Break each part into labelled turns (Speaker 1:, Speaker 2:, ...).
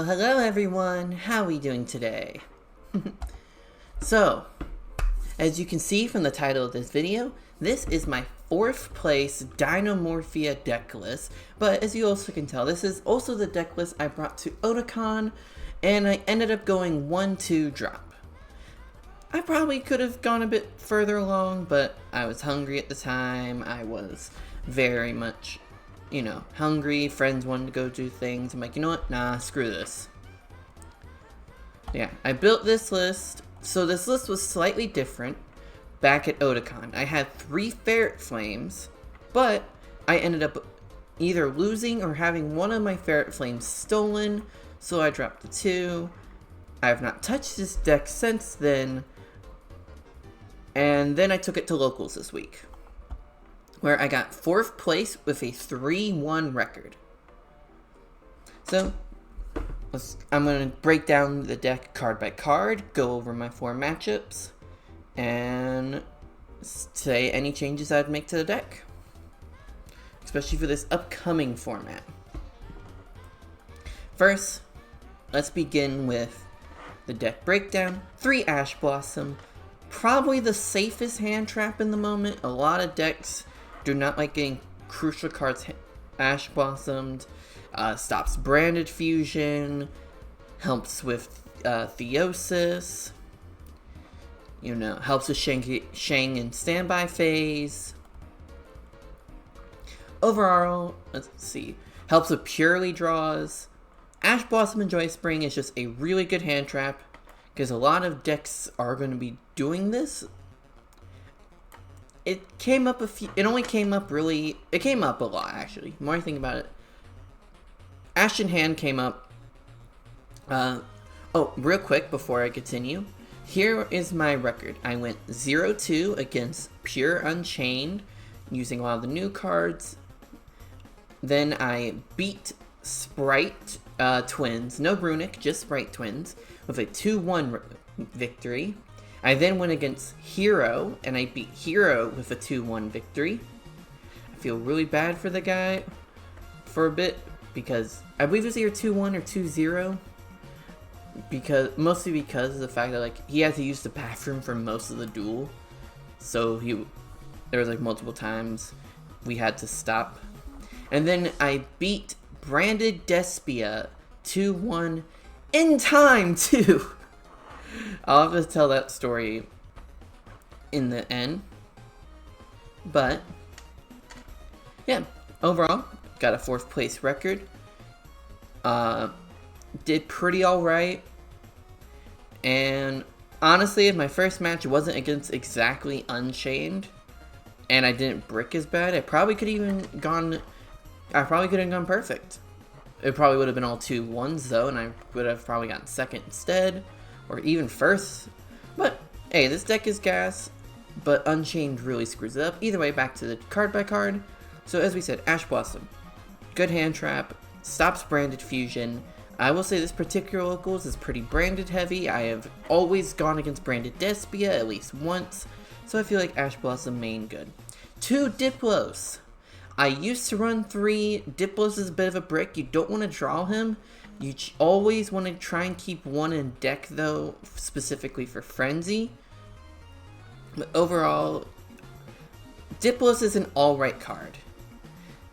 Speaker 1: Hello everyone, how are we doing today? So, as you can see from the title of this video, this is my 4th place Dinomorphia deck list, but as you also can tell, this is also the deck list I brought to Otakon, and I ended up going 1-2 drop. I probably could have gone a bit further along, but I was hungry at the time. I was very much, hungry. Friends wanted to go do things. I'm like, you know what? Nah, screw this. Yeah, I built this list. So this list was slightly different back at Otakon. I had 3 Ferret Flames, but I ended up either losing or having one of my Ferret Flames stolen, so I dropped the 2. I have not touched this deck since then, and then I took it to locals this week, where I got 4th place with a 3-1 record. So, I'm going to break down the deck card by card, go over my 4 matchups, and say any changes I'd make to the deck, especially for this upcoming format. First, let's begin with the deck breakdown. 3 Ash Blossom, probably the safest hand trap in the moment. A lot of decks do not like getting crucial cards Ash Blossomed. Stops Branded Fusion, helps with Theosis, helps with Shang in standby phase. Overall, let's see, helps with purely draws. Ash Blossom and Joy Spring is just a really good hand trap, because a lot of decks are going to be doing this. It came up it came up a lot, actually. The more I think about it. Ash in Hand came up. Real quick before I continue. Here is my record. I went 0-2 against Pure Unchained, using a lot of the new cards. Then I beat Sprite Twins, no Runic, just Sprite Twins, with a 2-1 victory. I then went against Hero, and I beat Hero with a 2-1 victory. I feel really bad for the guy for a bit, because I believe it was either 2-1 or 2-0, mostly because of the fact that he had to use the bathroom for most of the duel, so there was multiple times we had to stop. And then I beat Branded Despia 2-1 in time too. I'll have to tell that story in the end, but yeah, overall got a 4th place record. Did pretty alright. And honestly, if my first match wasn't against exactly Unchained, and I didn't brick as bad, I probably could have gone perfect. It probably would have been all 2-1s though, and I would have probably gotten 2nd instead, or even 1st. But hey, this deck is gas, but Unchained really screws it up. Either way, back to the card by card. So as we said, Ash Blossom, good hand trap, stops Branded Fusion. I will say this particular locals is pretty branded heavy. I have always gone against Branded Despia at least once, so I feel like Ash Blossom main good. 2 Diplos. I used to run 3. Diplos is a bit of a brick. You don't want to draw him. You always want to try and keep 1 in deck though, specifically for Frenzy. But overall, Diplos is an alright card.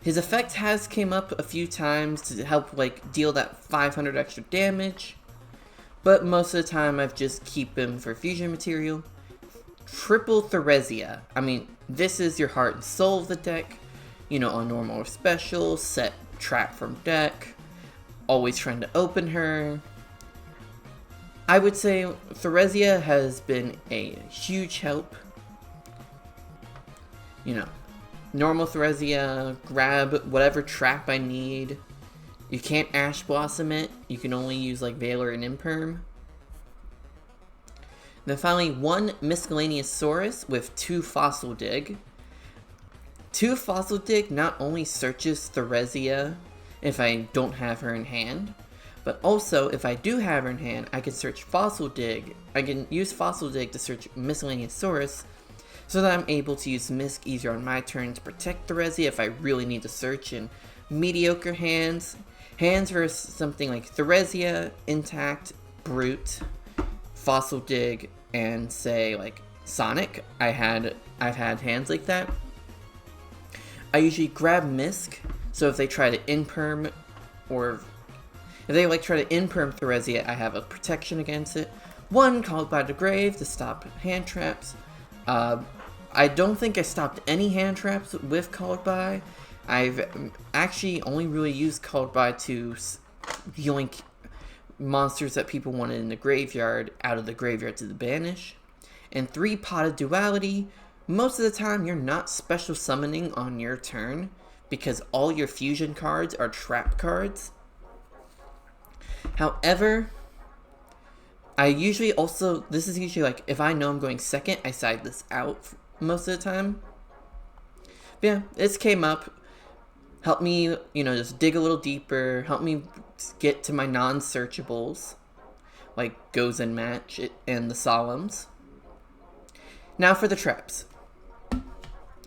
Speaker 1: His effect has came up a few times to help deal that 500 extra damage, but most of the time I've just keep him for fusion material. Triple Theresia. I mean, this is your heart and soul of the deck. On normal or special, set trap from deck, always trying to open her. I would say Theresia has been a huge help. Normal Theresia, grab whatever trap I need. You can't Ash Blossom it. You can only use Valor and Imperm. Then finally, 1 Miscellaneous Saurus with 2 Fossil Dig. 2 Fossil Dig not only searches Theresia if I don't have her in hand, but also if I do have her in hand, I can search Fossil Dig. I can use Fossil Dig to search Miscellaneous Saurus, so that I'm able to use Misc easier on my turn to protect Theresia if I really need to search in mediocre hands. Hands for something like Theresia, Intact, Brute, Fossil Dig, and say like Sonic. I've had hands like that. I usually grab Misk, so if they try to Imperm, or if they like try to Imperm Theresia, I have a protection against it. One, Called by the Grave to stop hand traps. I don't think I stopped any hand traps with Called by. I've actually only really used Called by to yoink monsters that people wanted in the graveyard out of the graveyard to the banish. And 3, Potted Duality. Most of the time you're not special summoning on your turn because all your fusion cards are trap cards. However, I usually also, this is usually like, if I know I'm going second, I side this out most of the time. But yeah, this came up, helped me, just dig a little deeper, helped me get to my non-searchables, like Goes and Match and the Solemns. Now for the traps.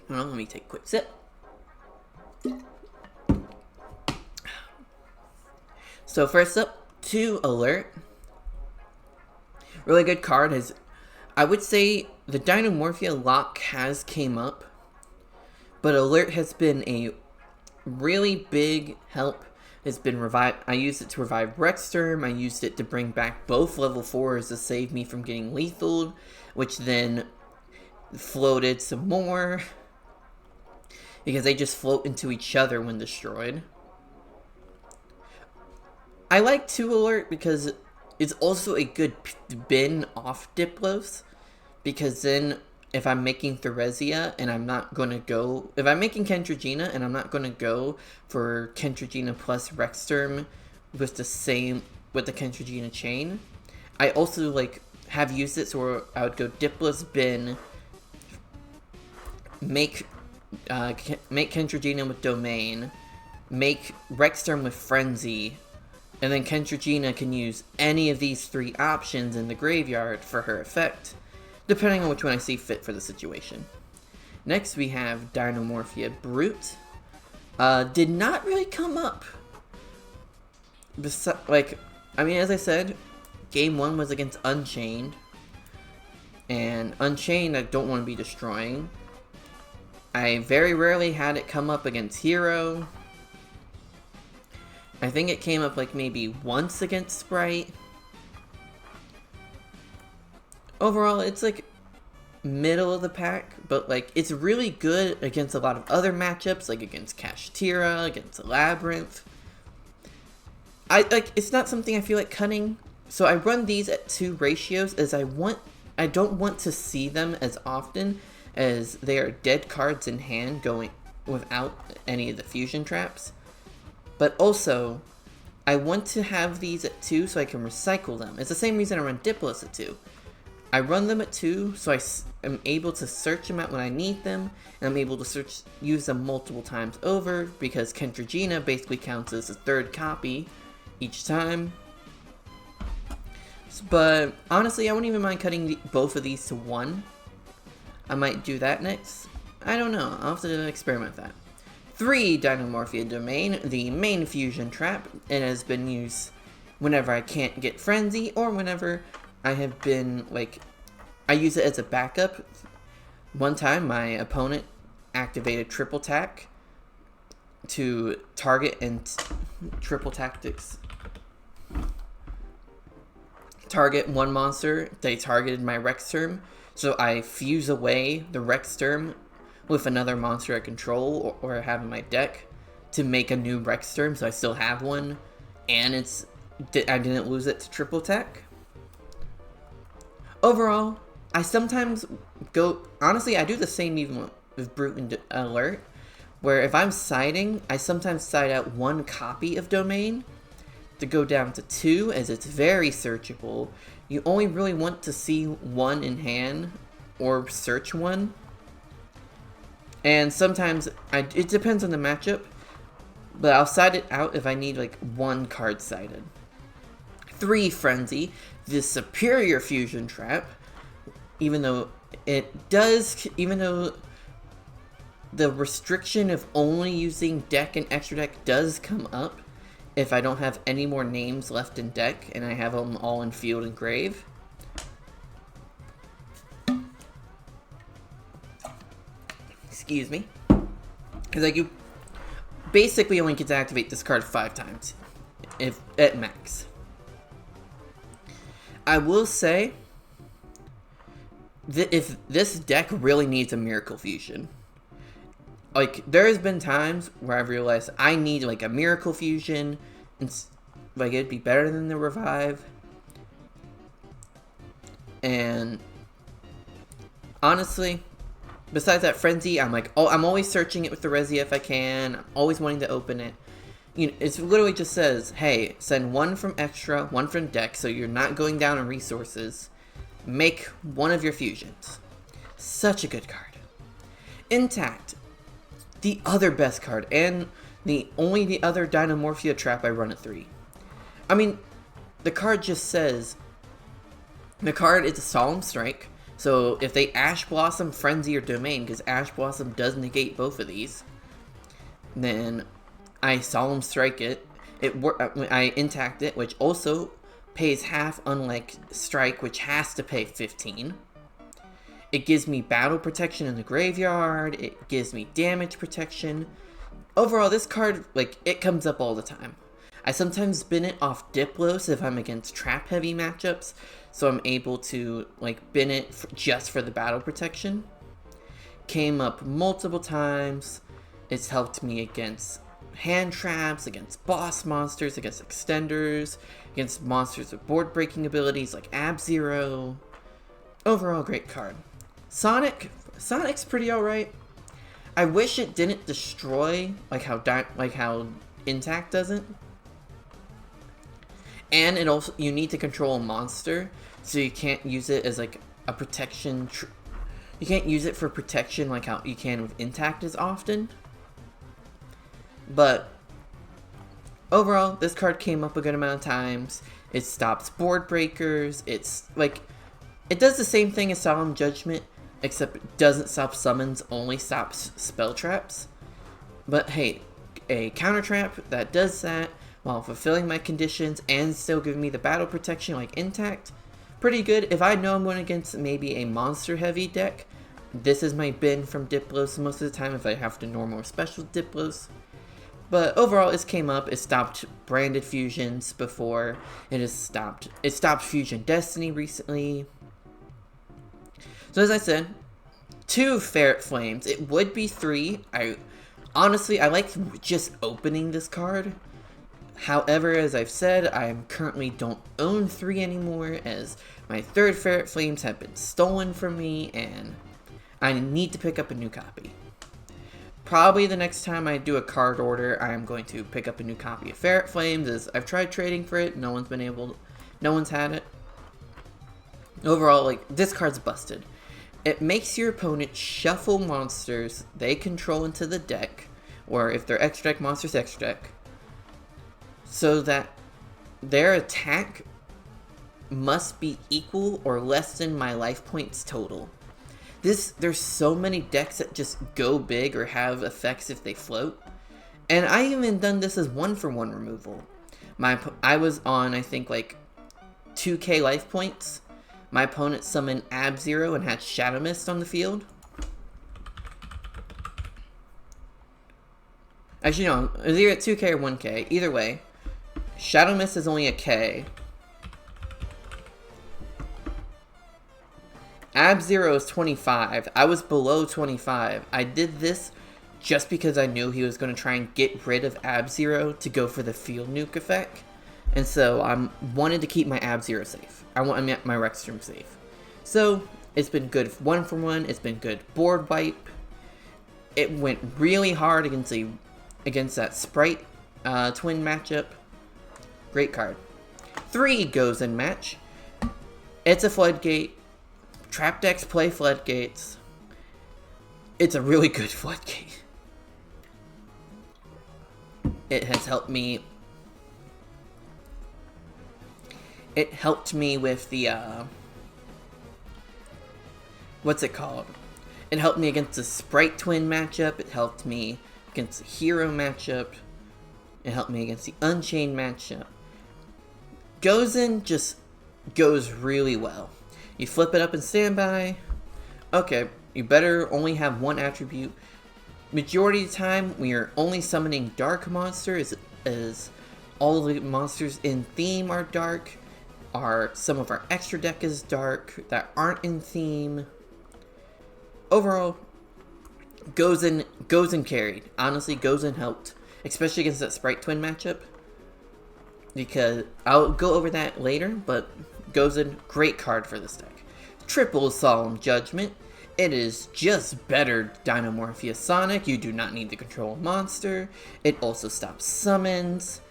Speaker 1: Hold on, let me take a quick sip. So first up, 2 Alert. Really good card. I would say the Dinomorphia lock has came up, but Alert has been a really big help. It's been revived. I used it to revive Rexsturm. I used it to bring back both level 4s to save me from getting lethal, which then floated some more because they just float into each other when destroyed. I like 2 Alert because it's also a good bin off Diplos, because then if I'm making Theresia and I'm not going to go, if I'm making Kentragina and I'm not going to go for Kentragina plus Rexsturm with the Kentragina chain, I also have used it, so I would go Diplos bin, make Kentragina with Domain, make Rexsturm with Frenzy, and then Kentragina can use any of these 3 options in the graveyard for her effect, depending on which one I see fit for the situation. Next we have Dinomorphia Brute. Did not really come up. As I said, game 1 was against Unchained, and Unchained I don't want to be destroying. I very rarely had it come up against Hero. I think it came up maybe once against Sprite. Overall, it's middle of the pack, but it's really good against a lot of other matchups, like against Kashtira, against Labyrinth. It's not something I feel like cutting, so I run these at 2 ratios as I don't want to see them as often, as they are dead cards in hand going without any of the fusion traps. But also, I want to have these at 2 so I can recycle them. It's the same reason I run Diplos at 2. I run them at 2 so I am able to search them out when I need them, and I'm able to use them multiple times over, because Kentragina basically counts as a 3rd copy each time. But honestly, I wouldn't even mind cutting both of these to 1. I might do that next. I don't know. I'll have to experiment with that. 3 Dinomorphia Domain, the main fusion trap. It has been used whenever I can't get Frenzy, or whenever I have been, I use it as a backup. One time, my opponent activated Triple Tack to target and Triple Tactics. Target one monster, they targeted my Rexsturm, so I fuse away the Rexsturm with another monster I control or have in my deck to make a new Rexsturm, so I still have one, and I didn't lose it to Triple Tack. Overall, I sometimes honestly, I do the same even with Brute and Alert, where if I'm siding, I sometimes side out 1 copy of Domain to go down to 2, as it's very searchable. You only really want to see 1 in hand, or search 1. And sometimes, it depends on the matchup, but I'll side it out if I need 1 card sided. 3 Frenzy, the superior fusion trap, even though the restriction of only using deck and extra deck does come up, if I don't have any more names left in deck and I have them all in field and grave. Excuse me. Because like you basically only get to activate this card 5 times, if at max. I will say that if this deck really needs a Miracle Fusion. Like, there has been times where I've realized I need, like, a Miracle Fusion, and, like, it'd be better than the Revive. And, honestly, besides that Frenzy, I'm like, oh, I'm always searching it with the Resi if I can. I'm always wanting to open it. You know, it literally just says, hey, send 1 from extra, 1 from deck, so you're not going down on resources. Make one of your fusions. Such a good card. Intact. The other best card, and the other Dinomorphia trap I run at 3. I mean, the card just says, the card is a Solemn Strike, so if they Ash Blossom, Frenzy, or Domain, because Ash Blossom does negate both of these, then I Solemn Strike it, I Intact it, which also pays half, unlike Strike, which has to pay 15. It gives me battle protection in the graveyard. It gives me damage protection. Overall, this card, like, it comes up all the time. I sometimes bin it off Diplos if I'm against trap-heavy matchups, so I'm able to, like, bin it just for the battle protection. Came up multiple times. It's helped me against hand traps, against boss monsters, against extenders, against monsters with board-breaking abilities like Ab-Zero. Overall, great card. Sonic's pretty alright. I wish it didn't destroy like how Intact doesn't. And it also, you need to control a monster, so you can't use it as like a protection. You can't use it for protection like how you can with Intact as often. But overall, this card came up a good amount of times. It stops board breakers. It's like, it does the same thing as Solemn Judgment, except it doesn't stop summons, only stops spell traps. But hey, a counter trap that does that while fulfilling my conditions and still giving me the battle protection like Intact, pretty good. If I know I'm going against maybe a monster heavy deck, this is my bin from Diplos most of the time if I have to normal or special Diplos. But overall, it came up. It stopped branded fusions before. It stopped Fusion Destiny recently. So as I said, 2 Ferret Flames. It would be 3. Honestly, I like just opening this card. However, as I've said, I currently don't own 3 anymore, as my 3rd Ferret Flames have been stolen from me, and I need to pick up a new copy. Probably the next time I do a card order, I am going to pick up a new copy of Ferret Flames, as I've tried trading for it, no one's had it. Overall, like, this card's busted. It makes your opponent shuffle monsters they control into the deck, or if they're extra deck monsters, extra deck, so that their attack must be equal or less than my life points total. There's so many decks that just go big or have effects if they float, and I even done this as 1-for-1 removal. I was on, I think, like 2k life points. My opponent summoned Ab-Zero and had Shadow Mist on the field. Actually, no, it was either at 2k or 1k. Either way, Shadow Mist is only a k. Ab-Zero is 25. I was below 25. I did this just because I knew he was going to try and get rid of Ab-Zero to go for the field nuke effect. And so I wanted to keep my Ab-Zero safe. I want my Rexstrom safe. So it's been good 1-for-1. It's been good board wipe. It went really hard against that Sprite twin matchup. Great card. 3 goes in match. It's a Floodgate. Trap decks play Floodgates. It's a really good Floodgate. It has helped me. It helped me with the, what's it called? It helped me against the Sprite Twin matchup. It helped me against the Hero matchup. It helped me against the Unchained matchup. Gozen just goes really well. You flip it up in standby. Okay, you better only have one attribute. Majority of the time, we are only summoning dark monsters, as all the monsters in theme are dark. Some of our extra deck is dark that aren't in theme. Overall, Gozen carried. Honestly, Gozen helped, especially against that Sprite Twin matchup. Because I'll go over that later, but Gozen, great card for this deck. Triple Solemn Judgment. It is just better Dinomorphia Sonic. You do not need to control a monster. It also stops summons.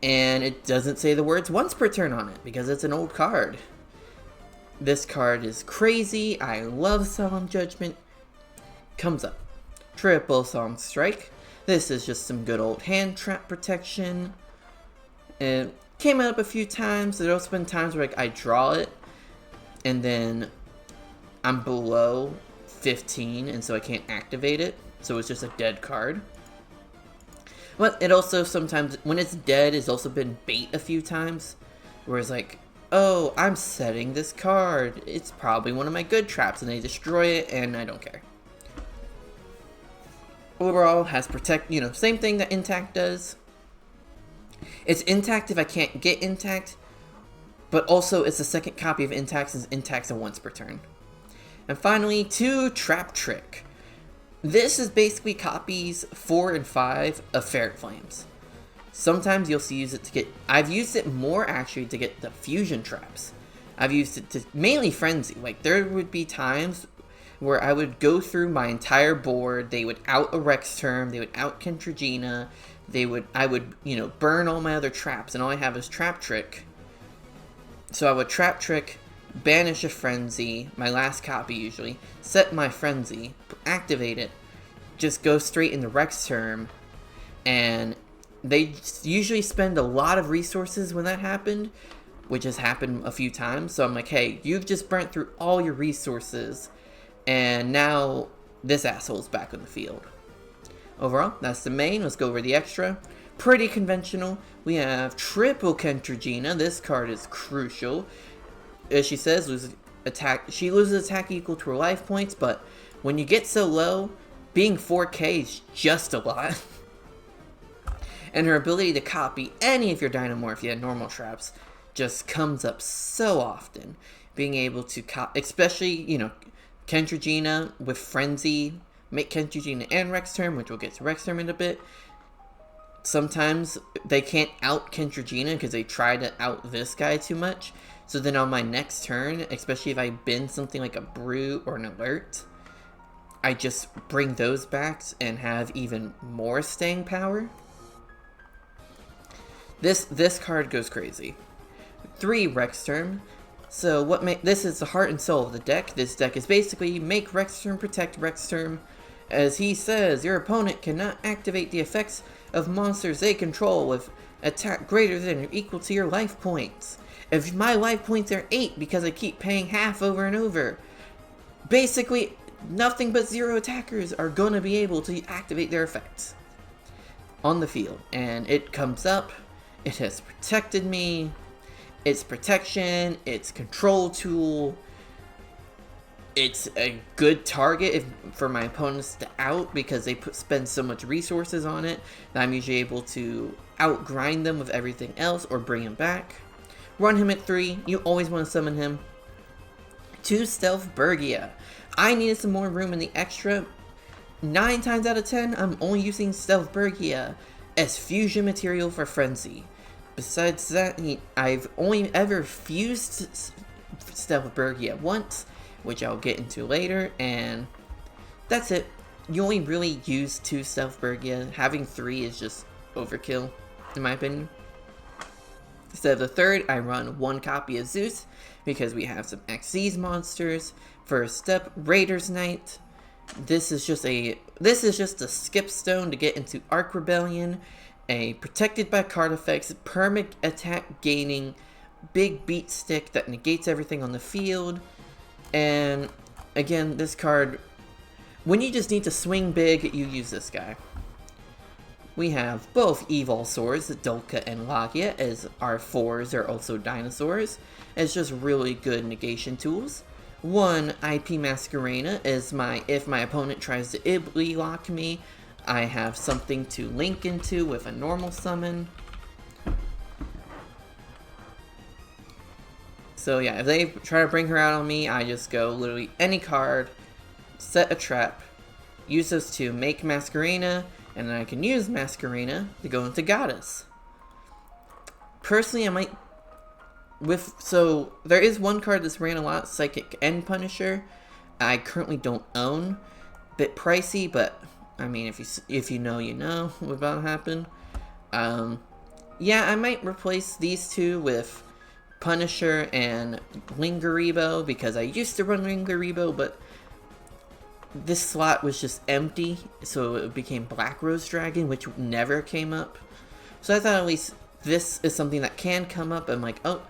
Speaker 1: And it doesn't say the words once per turn on it, because it's an old card. This card is crazy. I love Solemn Judgment. Comes up. Triple Solemn Strike. This is just some good old hand trap protection. It came up a few times. There's also been times where I draw it, and then I'm below 15, and so I can't activate it. So it's just a dead card. But it also sometimes, when it's dead, it's also been bait a few times. Where it's like, oh, I'm setting this card. It's probably one of my good traps, and they destroy it, and I don't care. Overall, has protect, same thing that Intact does. It's Intact if I can't get Intact, but also it's the second copy of Intact, since Intact's a once per turn. And finally, 2 Trap Trick. This is basically copies 4 and 5 of Ferret Flames. Sometimes you'll use it to get... I've used it more actually to get the fusion traps. I've used it to mainly Frenzy. Like, there would be times where I would go through my entire board. They would out a Rex Term. They would out Kentragina. I would, burn all my other traps. And all I have is Trap Trick. So I would Trap Trick, banish a Frenzy, my last copy usually, set my Frenzy, activate it, just go straight into Rex Term, and they usually spend a lot of resources when that happened, which has happened a few times. So I'm like, hey, you've just burnt through all your resources, and now this asshole's back on the field. Overall, that's the main. Let's go over the extra. Pretty conventional. We have triple Kentragina. This card is crucial. As she says, she loses attack equal to her life points, but when you get so low, being 4K is just a lot. And her ability to copy any of your Dinomorphia normal traps just comes up so often. Being able to especially, Kentragina with Frenzy, make Kentragina and Rex Term, which we'll get to Rex Term in a bit. Sometimes they can't out Kentragina because they try to out this guy too much. So then on my next turn, especially if I bin something like a Brew or an Alert, I just bring those back and have even more staying power. This card goes crazy. 3 Rex Term. So this is the heart and soul of the deck. This deck is basically make Rex Term, protect Rex Term. As he says, your opponent cannot activate the effects of monsters they control with attack greater than or equal to your life points. If my life points are 8 because I keep paying half over and over, basically nothing but 0 attackers are going to be able to activate their effects on the field. And it comes up, it has protected me, it's protection, it's control tool, it's a good target for my opponents to out because they spend so much resources on it that I'm usually able to outgrind them with everything else or bring him back. Run him at 3. You always want to summon him. 2 Stealth Bergia. I needed some more room in the extra. 9 times out of 10, I'm only using Stealth Bergia as fusion material for Frenzy. Besides that, I've only ever fused Stealth Bergia once, which I'll get into later, and that's it. You only really use 2 Stealth Bergia. Having 3 is just overkill, in my opinion. Instead of the 3rd, I run 1 copy of Zeus, because we have some Xyz monsters. First step, Raider's Knight. This is just a skip stone to get into Arc Rebellion. A protected by card effects, perma attack gaining, big beat stick that negates everything on the field. And again, this card, when you just need to swing big, you use this guy. We have both Evil Swords, Dolka and Lagia, as our 4s are also dinosaurs, as just really good negation tools. One IP Masquerena is if my opponent tries to Ibly lock me, I have something to link into with a normal summon. So yeah, if they try to bring her out on me, I just go literally any card, set a trap, use those to make Masquerena, and then I can use Masquerena to go into Goddess. Personally, I might... So, there is one card that's ran a lot, Psychic and Punisher. I currently don't own. Bit pricey, but, I mean, if you know, you know what's about to happen. Yeah, I might replace these two with Punisher and Lingaribo, because I used to run Lingaribo, but this slot was just empty, so it became Black Rose Dragon, which never came up. So I thought at least this is something that can come up. I'm like, oh,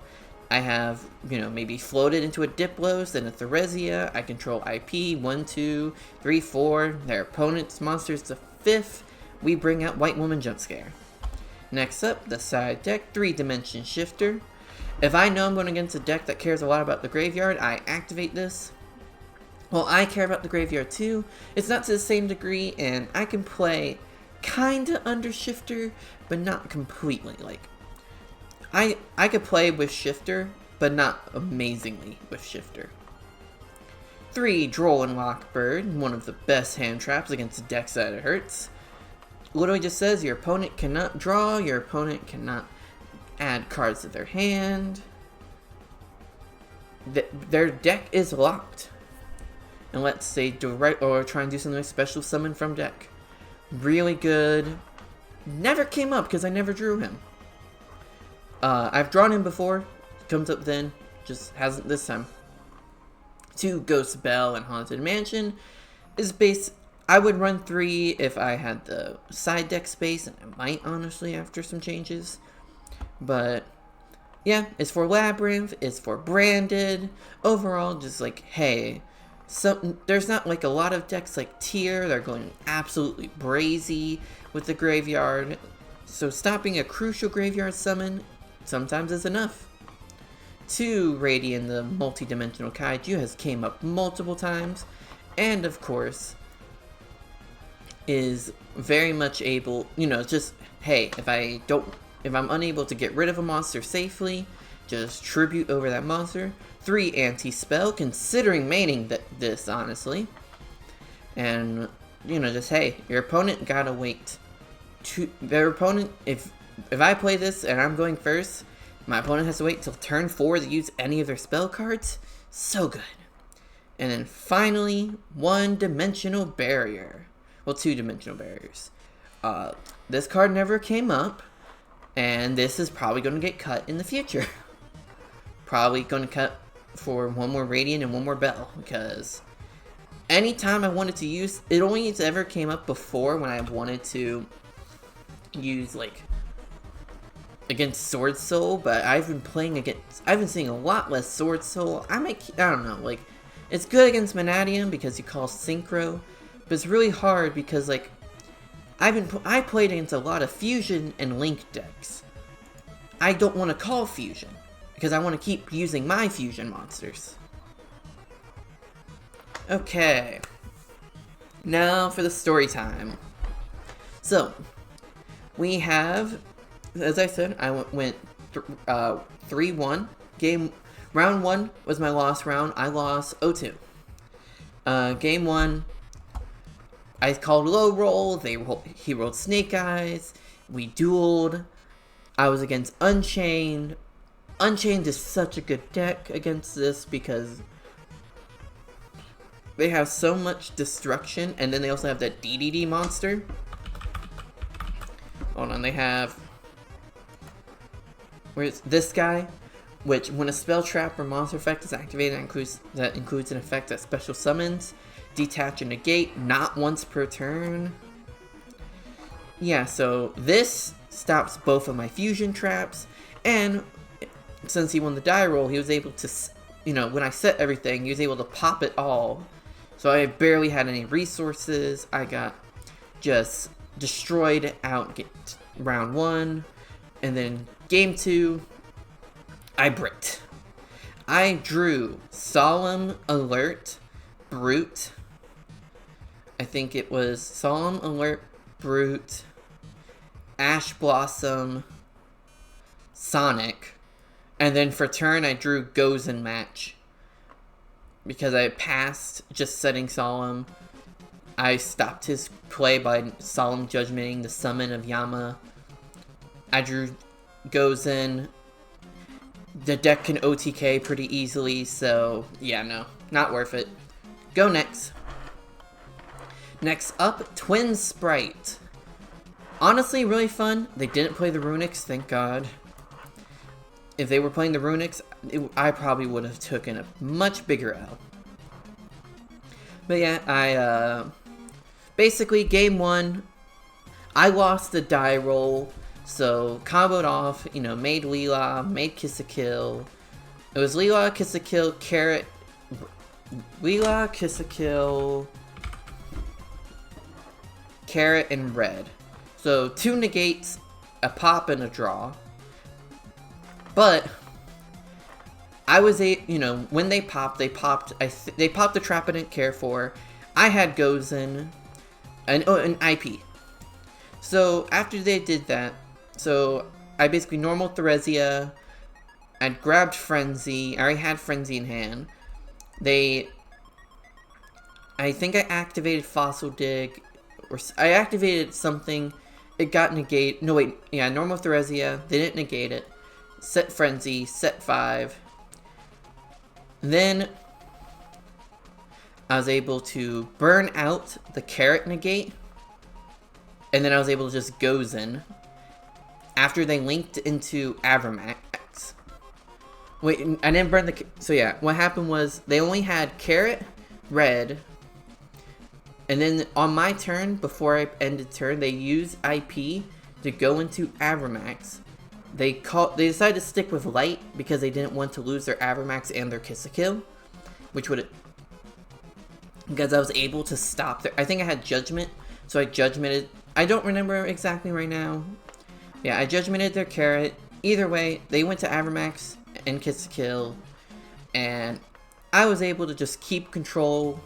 Speaker 1: I have, maybe floated into a Diplos, then a Theresia. I control IP, 1, 2, 3, 4. Their opponent's monster's the 5th. We bring out White Woman Jump Scare. Next up, the side deck, 3-Dimension Shifter. If I know I'm going against a deck that cares a lot about the graveyard, I activate this. Well, I care about the graveyard too. It's not to the same degree, and I can play kinda under Shifter, but not completely. Like, I could play with Shifter, but not amazingly with Shifter. 3, Droll and Lockbird, one of the best hand traps against decks that it hurts. Literally just says your opponent cannot draw, your opponent cannot add cards to their hand. Their deck is locked. And let's say direct or try and do something like special summon from deck. Really good. Never came up because I never drew him. I've drawn him before. Comes up then. Just hasn't this time. 2, Ghost Bell and Haunted Mansion is base. I would run 3 if I had the side deck space, and I might honestly after some changes. But yeah, it's for Labyrinth. It's for Branded. Overall, just like, hey. So there's not like a lot of decks like Tier. They're going absolutely brazy with the graveyard. So stopping a crucial graveyard summon sometimes is enough. 2, Radiant, the multi-dimensional kaiju, has came up multiple times. And of course, is very much able, just, hey, if I'm unable to get rid of a monster safely, just tribute over that monster. 3, Anti-Spell, considering maining this, honestly. And, just, hey, your opponent gotta wait. Their opponent, if I play this and I'm going first, my opponent has to wait till turn 4 to use any of their spell cards. So good. And then finally, 1-Dimensional Barrier. Well, 2-Dimensional Barriers. This card never came up, and this is probably going to get cut in the future. Probably going to cut for 1 more Radiant and 1 more Bell, because anytime I wanted to use, it only ever came up before when I wanted to use, like, against Sword Soul, but I've been seeing a lot less Sword Soul. I don't know, like, it's good against Vanadium because you call Synchro, but it's really hard because, like, I played against a lot of Fusion and Link decks. I don't want to call Fusion, because I want to keep using my Fusion monsters. Okay. Now for the story time. So, we have, as I said, I went 3-1. Round 1 was my loss round. I lost 0-2. Game 1, I called low roll. He rolled Snake Eyes. We dueled. I was against Unchained. Unchained is such a good deck against this because they have so much destruction, and then they also have that DDD monster. Hold on, they have, where's this guy? Which, when a spell trap or monster effect is activated, that includes an effect that special summons, detach and negate, not once per turn. Yeah, so this stops both of my fusion traps, and since he won the die roll, he was able to, when I set everything, he was able to pop it all. So I barely had any resources. I got just destroyed out round 1, and then game 2, I bricked. I drew Solemn Alert, Brute. I think it was Solemn Alert, Brute, Ash Blossom, Sonic, and then for turn I drew Gozen Match. Because I passed just setting Solemn, I stopped his play by Solemn Judgmenting the summon of Yama. I drew Gozen. The deck can OTK pretty easily, so yeah, no, not worth it. Go next. Next up, Twin Sprite. Honestly, really fun. They didn't play the Runics, thank God. If they were playing the Runics, I probably would have taken a much bigger L. But yeah, I, basically, game 1, I lost the die roll, so comboed off, you know, made Leela, made Kiss a Kill. It was Leela, Kiss a Kill, Carrot, Leela, Kiss a Kill, Carrot, and Red. So 2 negates, a pop, and a draw. But I was you know, when they popped, they popped the trap I didn't care for. I had Gozen, and an IP. So after they did that, so I basically normal Theresia. I'd grabbed Frenzy. I already had Frenzy in hand. I think I activated Fossil Dig, or I activated something. It got negate. No wait, yeah, normal Theresia. They didn't negate it. Set Frenzy, set 5. Then I was able to burn out the Carrot negate, and then I was able to just Gozen after they linked into Avermax. Wait, I didn't burn the... So yeah, what happened was they only had Carrot, Red, and then on my turn, before I ended turn, they used IP to go into Avermax. They decided to stick with Light because they didn't want to lose their Avermax and their Kiss a Kill, which would... Because I was able to stop their... I think I had Judgment, so I Judgmented... I don't remember exactly right now. Yeah, I Judgmented their Carrot. Either way, they went to Avermax and Kiss a Kill, and I was able to just keep control.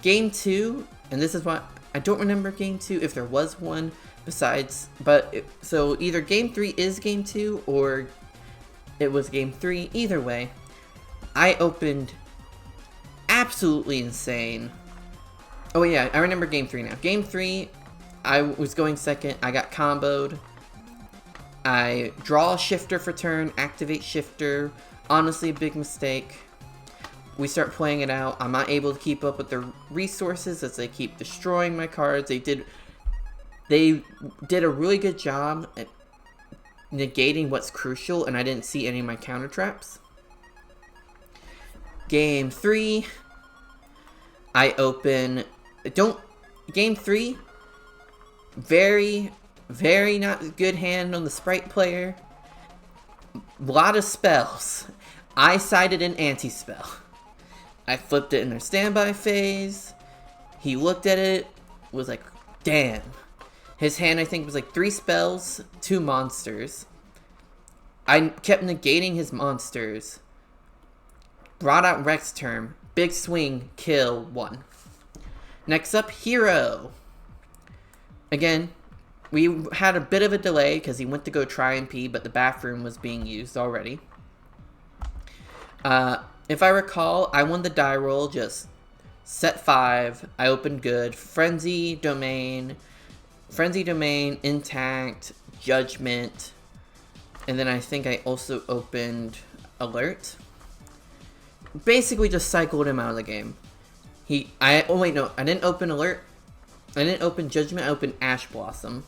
Speaker 1: Game 2, and this is what... I don't remember Game 2, if there was one besides... But, so either Game 3 is Game 2, or it was Game 3. Either way, I opened absolutely insane. Oh yeah, I remember Game 3 now. Game 3, I was going second. I got comboed. I draw a Shifter for turn, activate Shifter. Honestly, a big mistake. We start playing it out. I'm not able to keep up with their resources as they keep destroying my cards. They did a really good job at negating what's crucial, and I didn't see any of my counter traps. Game 3, I open... Game 3, very, very not good hand on the Sprite player. Lot of spells. I sided an anti-spell. I flipped it in their standby phase. He looked at it, was like, damn. His hand, I think, was like 3 spells, 2 monsters. I kept negating his monsters. Brought out Rex Term. Big swing, kill, 1. Next up, Hero. Again, we had a bit of a delay because he went to go try and pee, but the bathroom was being used already. If I recall, I won the die roll, just set 5. I opened good. Frenzy Domain, Intact, Judgment, and then I think I also opened Alert. Basically just cycled him out of the game. I didn't open Alert. I didn't open Judgment, I opened Ash Blossom.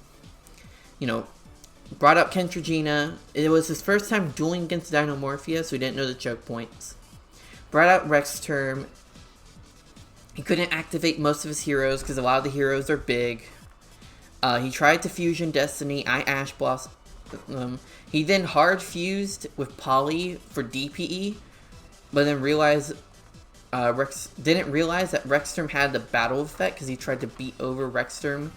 Speaker 1: You know, brought up Kentragina. It was his first time dueling against Dinomorphia, so he didn't know the choke points. Brought out Rex Term. He couldn't activate most of his heroes because a lot of the heroes are big. He tried to Fusion Destiny. I Ash Blossom. He then hard fused with Poly for DPE, but then realized didn't realize that Rexterm had the battle effect because he tried to beat over Rexterm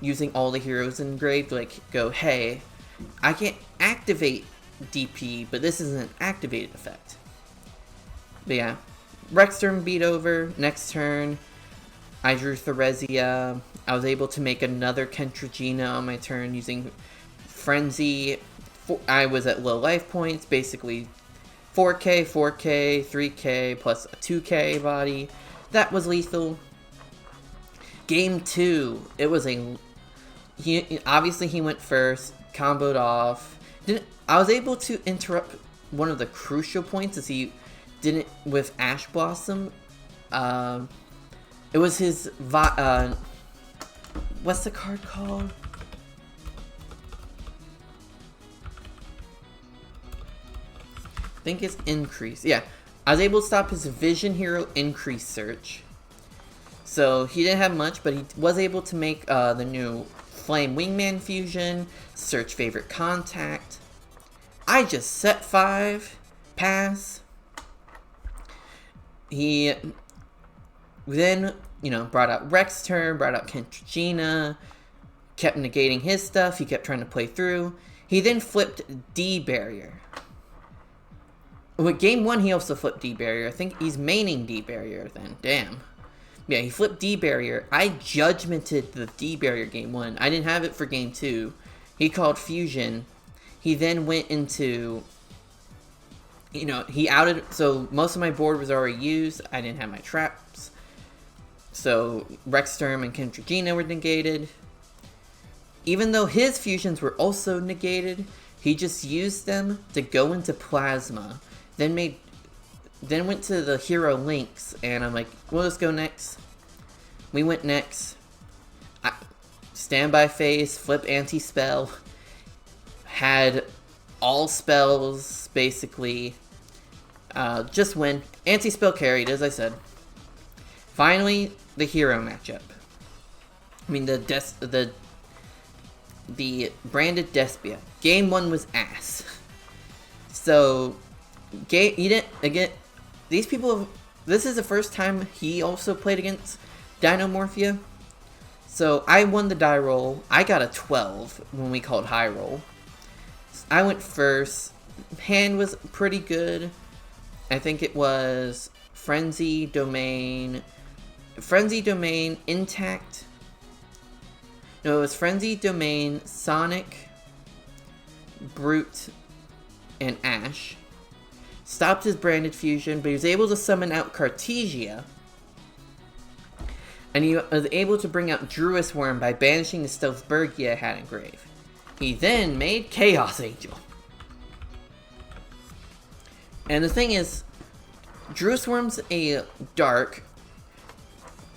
Speaker 1: using all the heroes engraved, like, go, hey, I can't activate DP, but this is an activated effect. But yeah, Rex turn beat over. Next turn, I drew Theresia. I was able to make another Kentragina on my turn using Frenzy. I was at low life points, basically 4k, 4k, 3k, plus a 2k body. That was lethal. Game 2, it was obviously he went first, comboed off. I was able to interrupt one of the crucial points as he didn't with Ash Blossom. It was his what's the card called? I think it's Increase. Yeah, I was able to stop his Vision Hero Increase search. So he didn't have much, but he was able to make the new Flame Wingman fusion, search favorite contact. I just set 5, pass. He then, brought out Rex turn, brought out Kentragina, kept negating his stuff, he kept trying to play through. He then flipped D-Barrier. With game 1, he also flipped D-Barrier. I think he's maining D-Barrier then. Damn. Yeah, he flipped D-Barrier. I judgmented the D-Barrier game 1. I didn't have it for game 2. He called Fusion. He then went into, he outed, so most of my board was already used. I didn't have my traps. So Rexsturm and Kentragina were negated. Even though his fusions were also negated, he just used them to go into Plasma. Then went to the hero Lynx, and I'm like, well, let's go next. We went next. Standby phase, flip anti-spell. Had all spells, basically. Just win. Anti-spell carried, as I said. Finally, the hero matchup. I mean, the branded Despia. Game 1 was ass. So, these people, this is the first time he also played against Dinomorphia. So I won the die roll. I got a 12 when we called high roll. I went first. Hand was pretty good. I think it was Frenzy Domain, Intact. No, it was Frenzy Domain, Sonic, Brute, and Ash. Stopped his branded fusion, but he was able to summon out Cartesia. And he was able to bring out Druis Worm by banishing the Stealth Bergia I had engraved. He then made Chaos Angel. And the thing is, Druis Worm's a dark,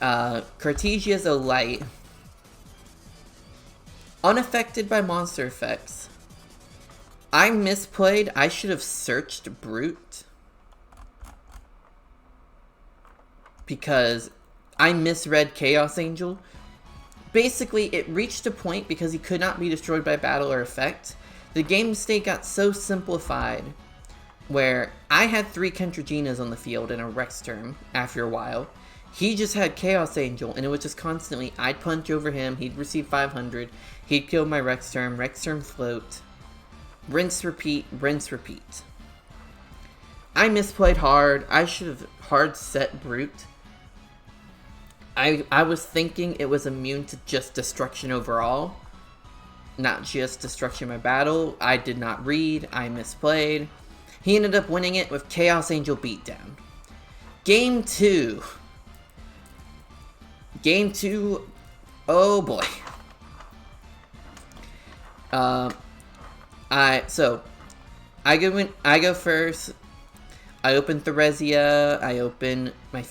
Speaker 1: Cartesia's a light, unaffected by monster effects. I misplayed. I should have searched Brute. Because I misread Chaos Angel. Basically, it reached a point because he could not be destroyed by battle or effect. The game state got so simplified where I had 3 Kentraginas on the field in a Rex turn after a while. He just had Chaos Angel, and it was just constantly, I'd punch over him, he'd receive 500, he'd kill my Rex turn float. Rinse, repeat, rinse, repeat. I misplayed hard. I should have hard set Brute. I was thinking it was immune to just destruction overall. Not just destruction by battle. I did not read. I misplayed. He ended up winning it with Chaos Angel Beatdown. Game 2. Game 2. Oh boy. I go first. I open Theresia. I open my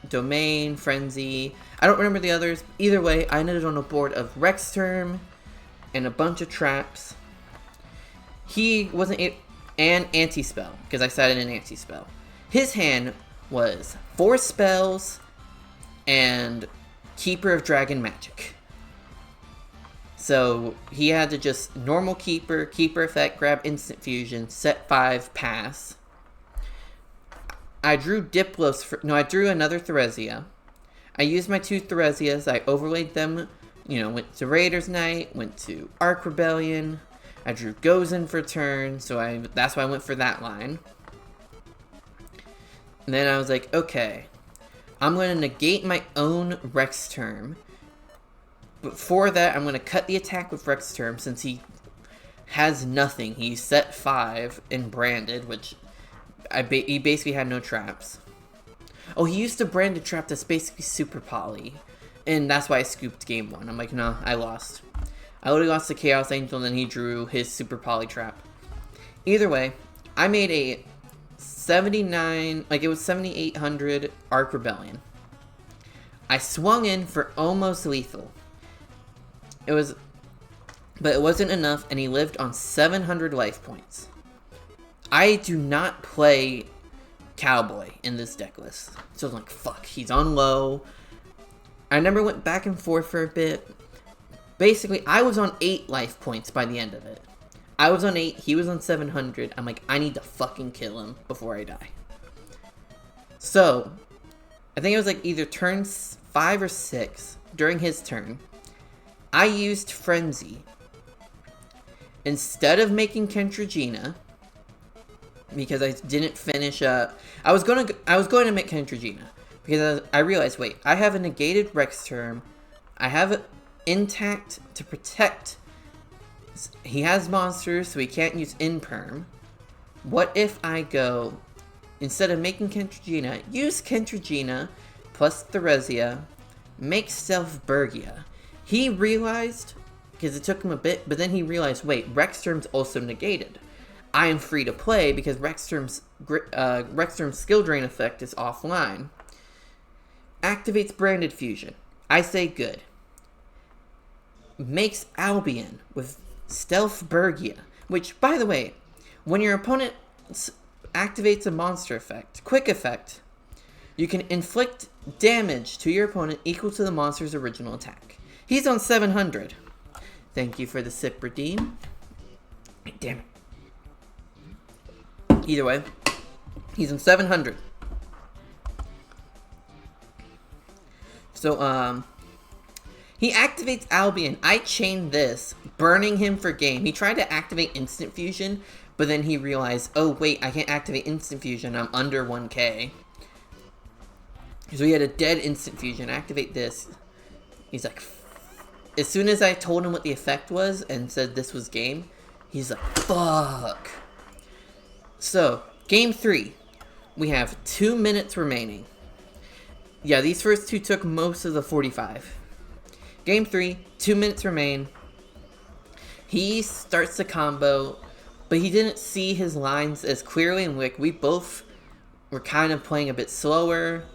Speaker 1: Domain, Frenzy. I don't remember the others. Either way, I ended on a board of Rexsturm and a bunch of traps. He wasn't and anti-spell, because I sat in an anti-spell. His hand was 4 spells and Keeper of Dragon Magic. So he had to just normal Keeper effect, grab instant fusion, set 5, pass. I drew I drew another Theresia. I used my 2 Theresias, I overlaid them went to Raiders Night, went to Ark Rebellion. I drew Gozen for turn, so that's why I went for that line. And then I was like, okay, I'm going to negate my own Rex term. But for that, I'm going to cut the attack with Rex term since he has nothing. He's set 5 in Branded, which he basically had no traps. Oh, he used to Branded trap that's basically super poly. And that's why I scooped game 1. I'm like, no, I lost. I would have lost to Chaos Angel, and then he drew his super poly trap. Either way, I made a 79, like it was 7,800 Ark Rebellion. I swung in for almost lethal. But it wasn't enough, and he lived on 700 life points. I do not play Cowboy in this deck list. So I was like, fuck, he's on low. I never went back and forth for a bit. Basically, I was on 8 life points by the end of it. I was on 8, he was on 700. I'm like, I need to fucking kill him before I die. So, I think it was like either turn 5 or 6 during his turn. I used Frenzy. Instead of making Kentragina, because I didn't finish I was going to make Kentragina because I realized, wait, I have a negated Rex term. I have it intact to protect. He has monsters, so he can't use Imperm. What if I go, instead of making Kentragina, use Kentragina plus Theresia, make Stealth Bergia. He realized, because it took him a bit, but then he realized, wait, Rex term's also negated. I am free to play because Rex term's skill drain effect is offline. Activates Branded Fusion. I say good. Makes Albion with Stealth Bergia, which, by the way, when your opponent activates a monster effect, quick effect, you can inflict damage to your opponent equal to the monster's original attack. He's on 700. Thank you for the sip redeem. Damn it. Either way, he's on 700. So, he activates Albion. I chained this, burning him for game. He tried to activate Instant Fusion, but then he realized, oh wait, I can't activate Instant Fusion. I'm under 1k. So he had a dead Instant Fusion. Activate this. He's like, as soon as I told him what the effect was and said this was game, he's like, fuck. So, game 3. We have 2 minutes remaining. Yeah, these first two took most of the 45. Game 3, 2 minutes remain. He starts the combo, but he didn't see his lines as clearly, and we both were kind of playing a bit slower.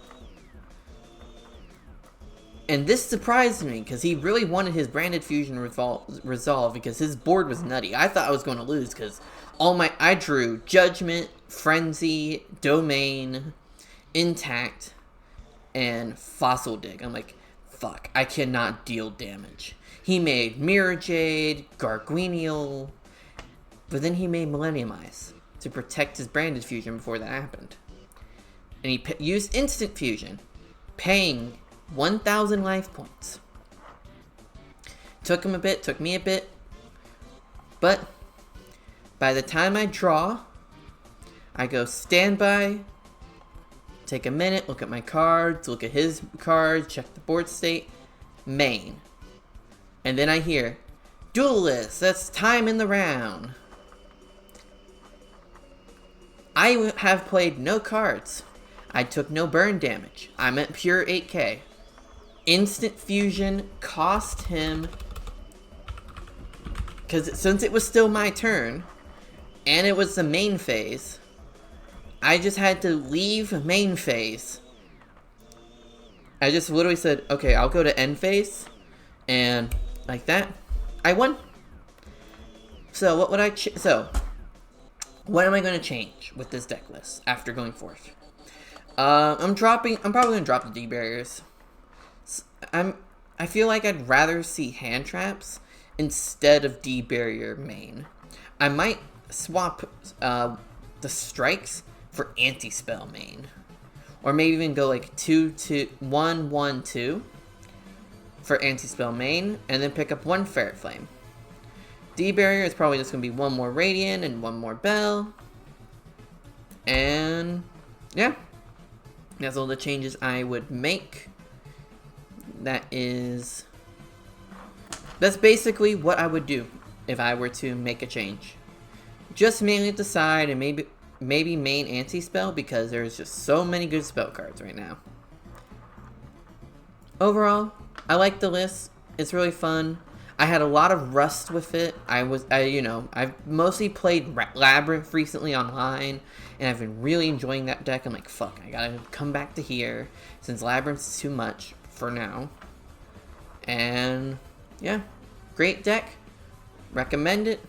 Speaker 1: And this surprised me, because he really wanted his Branded Fusion resolve, because his board was nutty. I thought I was going to lose, because I drew Judgment, Frenzy, Domain, Intact, and Fossil Dig. I'm like, fuck, I cannot deal damage. He made Mirror Jade, Garguinial, but then he made Millennium Eyes to protect his Branded Fusion before that happened. And he used Instant Fusion, paying 1,000 life points. Took me a bit, but by the time I draw, I go standby, take a minute, look at my cards, look at his cards, check the board state, main. And then I hear, Duelist, that's time in the round. I have played no cards. I took no burn damage. I'm at pure 8k. Instant Fusion cost him, because since it was still my turn, and it was the main phase, I just had to leave main phase. I just literally said, okay, I'll go to end phase, and like that, I won. So what would what am I going to change with this deck list after going forth? I'm probably going to drop the D barriers. I feel like I'd rather see hand traps instead of D barrier main. I might swap the strikes for anti-spell main, or maybe even go like 2-2-1-1-2 for anti-spell main, and then pick up 1 Ferret Flame. D-Barrier is probably just going to be 1 more Radiant and 1 more Bell. And yeah, that's all the changes I would make. That's basically what I would do if I were to make a change. Just mainly at the side and maybe main anti-spell because there's just so many good spell cards right now. Overall, I like the list. It's really fun. I had a lot of rust with it. I've mostly played Labyrinth recently online, and I've been really enjoying that deck. I'm like, fuck, I gotta come back to here since Labyrinth's too much for now. And yeah, great deck. Recommend it.